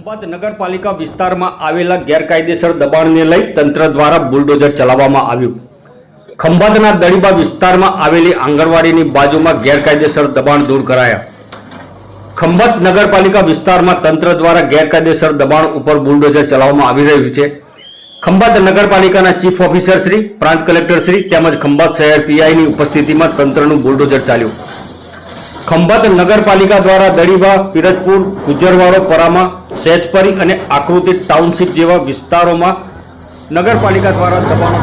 ખંભાત નગરપાલિકા વિસ્તારમાં આવેલા ગેરકાયદેસર દબાણને લઈ તંત્ર દ્વારા બુલડોઝર ચલાવવામાં આવ્યું। ખંભાતના દડીબા વિસ્તારમાં આવેલી આંગણવાડીની બાજુમાં ગેરકાયદેસર દબાણ દૂર કરાયા। ખંભાત નગરપાલિકા વિસ્તારમાં તંત્ર દ્વારા ગેરકાયદેસર દબાણ ઉપર બુલડોઝર ચલાવવામાં આવી રહ્યું છે। ખંભાત નગરપાલિકાના ચીફ ઓફિસર શ્રી, પ્રાંત કલેક્ટર શ્રી તેમજ ખંભાત શહેર પીઆઈની ઉપસ્થિતિમાં તંત્રનું બુલડોઝર ચાલ્યું। ખંભાત નગરપાલિકા દ્વારા દડીબા, પીરજપુર, ગુજરવાડો, પરામા, સેજપરી અને આકૃતિ ટાઉનશીપ જેવા વિસ્તારોમાં નગરપાલિકા દ્વારા દબાણો